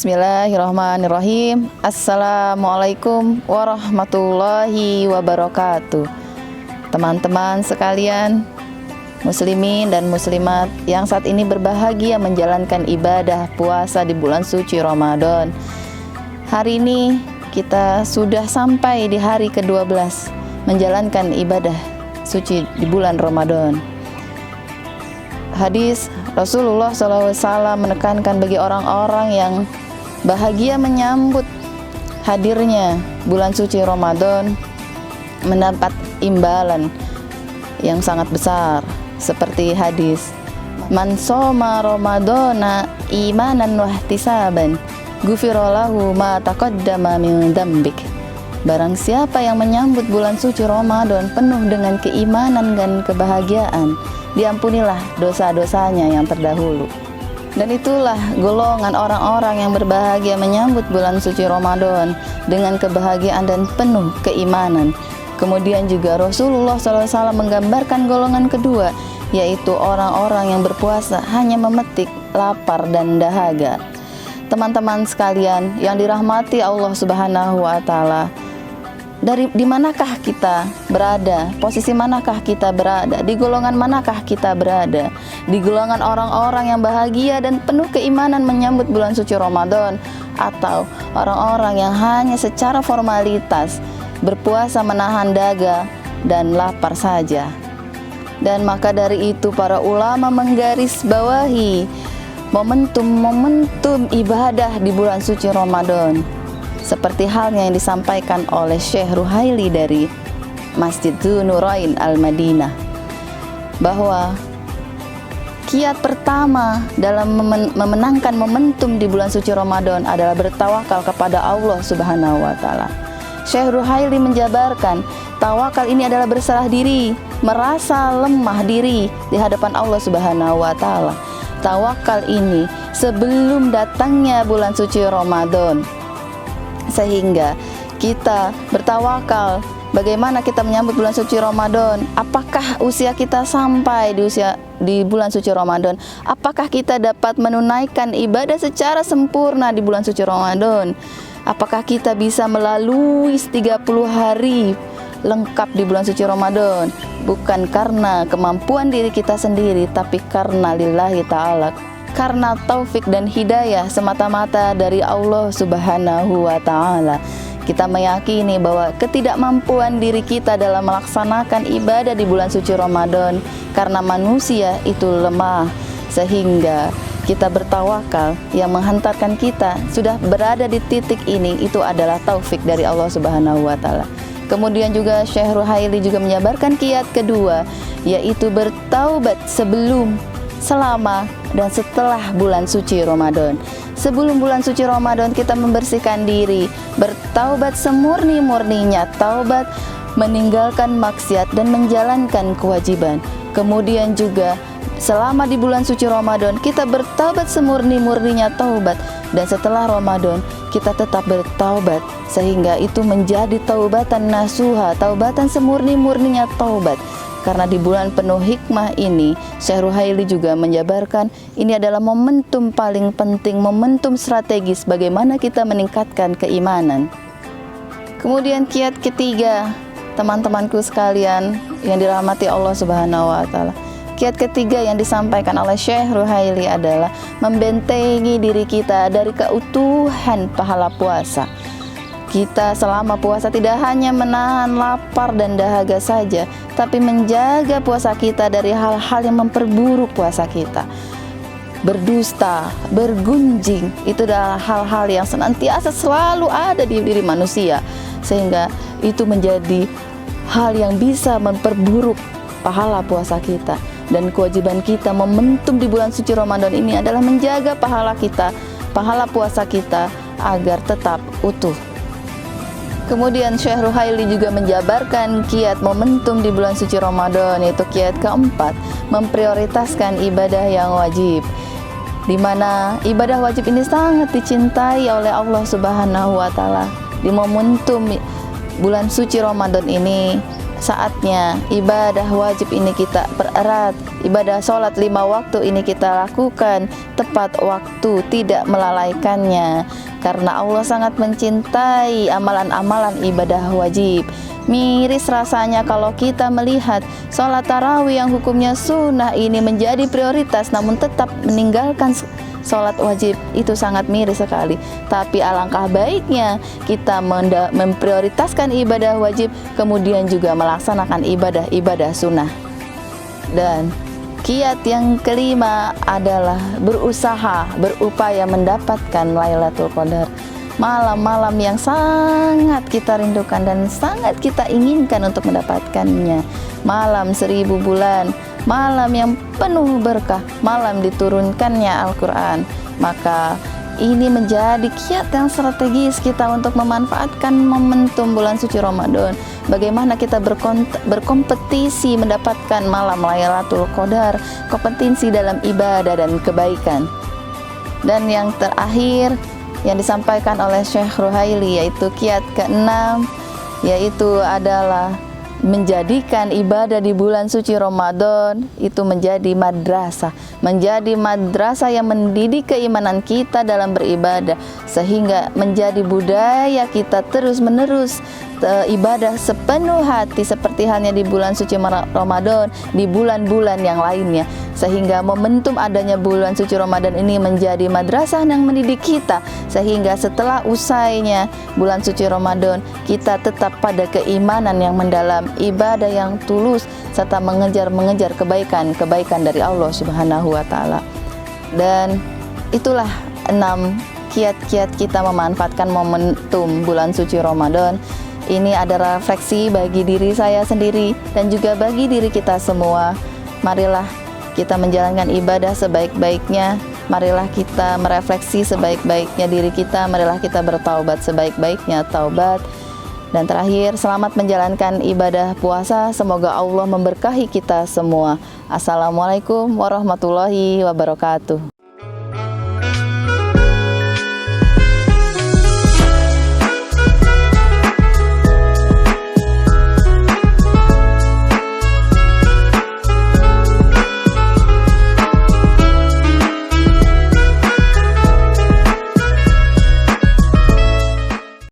Bismillahirrahmanirrahim. Assalamualaikum warahmatullahi wabarakatuh. Teman-teman sekalian, muslimin dan muslimat yang saat ini berbahagia menjalankan ibadah puasa di bulan suci Ramadan. Hari ini kita sudah sampai di hari ke-12 menjalankan ibadah suci di bulan Ramadan. Hadis Rasulullah SAW menekankan bagi orang-orang yang bahagia menyambut hadirnya bulan suci Ramadan mendapat imbalan yang sangat besar, seperti hadis man shoma ramadana imanan wahtisaban ghufira lahu ma taqaddama min dzambik. Barang siapa yang menyambut bulan suci Ramadan penuh dengan keimanan dan kebahagiaan, diampunilah dosa-dosanya yang terdahulu. Dan itulah golongan orang-orang yang berbahagia menyambut bulan suci Ramadan dengan kebahagiaan dan penuh keimanan. Kemudian juga Rasulullah SAW menggambarkan golongan kedua, yaitu orang-orang yang berpuasa hanya memetik lapar dan dahaga. Teman-teman sekalian yang dirahmati Allah Subhanahu wa Ta'ala, di manakah kita berada? Posisi manakah kita berada? Di golongan manakah kita berada? Di golongan orang-orang yang bahagia dan penuh keimanan menyambut bulan suci Ramadan, atau orang-orang yang hanya secara formalitas berpuasa menahan dahaga dan lapar saja? Dan maka dari itu para ulama menggarisbawahi momentum ibadah di bulan suci Ramadan, seperti halnya yang disampaikan oleh Syekh Ruhaili dari Masjid Dzunurain Al-Madinah, bahwa kiat pertama dalam memenangkan momentum di bulan suci Ramadan adalah bertawakal kepada Allah Subhanahu wa Ta'ala. Syekh Ruhaili menjabarkan, tawakal ini adalah berserah diri, merasa lemah diri di hadapan Allah Subhanahu wa Ta'ala. Tawakal ini sebelum datangnya bulan suci Ramadan, sehingga kita bertawakal bagaimana kita menyambut bulan suci Ramadan. Apakah usia kita sampai di bulan suci Ramadan? Apakah kita dapat menunaikan ibadah secara sempurna di bulan suci Ramadan? Apakah kita bisa melalui 30 hari lengkap di bulan suci Ramadan? Bukan karena kemampuan diri kita sendiri, tapi karena lillahi ta'ala, karena taufik dan hidayah semata-mata dari Allah Subhanahu wa Ta'ala. Kita meyakini bahwa ketidakmampuan diri kita dalam melaksanakan ibadah di bulan suci Ramadan karena manusia itu lemah, sehingga kita bertawakal yang menghantarkan kita sudah berada di titik ini, itu adalah taufik dari Allah Subhanahu wa Ta'ala. Kemudian juga Syekh Ruhaili juga menjabarkan kiat kedua, yaitu bertaubat sebelum, selama, dan setelah bulan suci Ramadan. Sebelum bulan suci Ramadan kita membersihkan diri, bertaubat semurni-murninya, taubat meninggalkan maksiat dan menjalankan kewajiban. Kemudian juga selama di bulan suci Ramadan kita bertaubat semurni-murninya taubat, dan setelah Ramadan kita tetap bertaubat, sehingga itu menjadi taubatan nasuha, taubatan semurni-murninya taubat. Karena di bulan penuh hikmah ini, Syekh Ruhaili juga menjabarkan ini adalah momentum paling penting, momentum strategis bagaimana kita meningkatkan keimanan. Kemudian kiat ketiga, teman-temanku sekalian yang dirahmati Allah Subhanahu wa Ta'ala, kiat ketiga yang disampaikan oleh Syekh Ruhaili adalah membentengi diri kita dari keutuhan pahala puasa. Kita selama puasa tidak hanya menahan lapar dan dahaga saja, tapi menjaga puasa kita dari hal-hal yang memperburuk puasa kita. Berdusta, bergunjing, itu adalah hal-hal yang senantiasa selalu ada di diri manusia, sehingga itu menjadi hal yang bisa memperburuk pahala puasa kita. Dan kewajiban kita momentum di bulan suci Ramadan ini adalah menjaga pahala kita, pahala puasa kita agar tetap utuh. Kemudian Syekh Ruhaili juga menjabarkan kiat momentum di bulan suci Ramadan, yaitu kiat keempat, memprioritaskan ibadah yang wajib, di mana ibadah wajib ini sangat dicintai oleh Allah Subhanahu wa Ta'ala. Di momentum bulan suci Ramadan ini saatnya ibadah wajib ini kita pererat, ibadah sholat 5 waktu ini kita lakukan tepat waktu, tidak melalaikannya, karena Allah sangat mencintai amalan-amalan ibadah wajib. Miris rasanya kalau kita melihat sholat tarawih yang hukumnya sunnah ini menjadi prioritas namun tetap meninggalkan sholat wajib, itu sangat miris sekali. Tapi alangkah baiknya kita memprioritaskan ibadah wajib, kemudian juga melaksanakan ibadah-ibadah sunnah. Dan kiat yang kelima adalah berupaya mendapatkan Lailatul Qadar, malam-malam yang sangat kita rindukan dan sangat kita inginkan untuk mendapatkannya. Malam 1000 bulan, malam yang penuh berkah, malam diturunkannya Al-Quran. Maka ini menjadi kiat yang strategis kita untuk memanfaatkan momentum bulan suci Ramadan. Bagaimana kita berkompetisi mendapatkan malam Lailatul Qadar, kompetisi dalam ibadah dan kebaikan. Dan yang terakhir yang disampaikan oleh Syekh Ruhaili, yaitu kiat ke-6, yaitu adalah menjadikan ibadah di bulan suci Ramadan itu menjadi madrasah yang mendidik keimanan kita dalam beribadah, sehingga menjadi budaya kita terus-menerus ibadah sepenuh hati seperti halnya di bulan suci Ramadan, di bulan-bulan yang lainnya, sehingga momentum adanya bulan suci Ramadan ini menjadi madrasah yang mendidik kita, sehingga setelah usainya bulan suci Ramadan kita tetap pada keimanan yang mendalam, ibadah yang tulus, serta mengejar kebaikan dari Allah Subhanahu wa Ta'ala. Dan itulah 6 kiat-kiat kita memanfaatkan momentum bulan suci Ramadan. Ini adalah refleksi bagi diri saya sendiri dan juga bagi diri kita semua. Marilah kita menjalankan ibadah sebaik-baiknya. Marilah kita merefleksi sebaik-baiknya diri kita. Marilah kita bertaubat sebaik-baiknya taubat. Dan terakhir, selamat menjalankan ibadah puasa. Semoga Allah memberkahi kita semua. Assalamualaikum warahmatullahi wabarakatuh.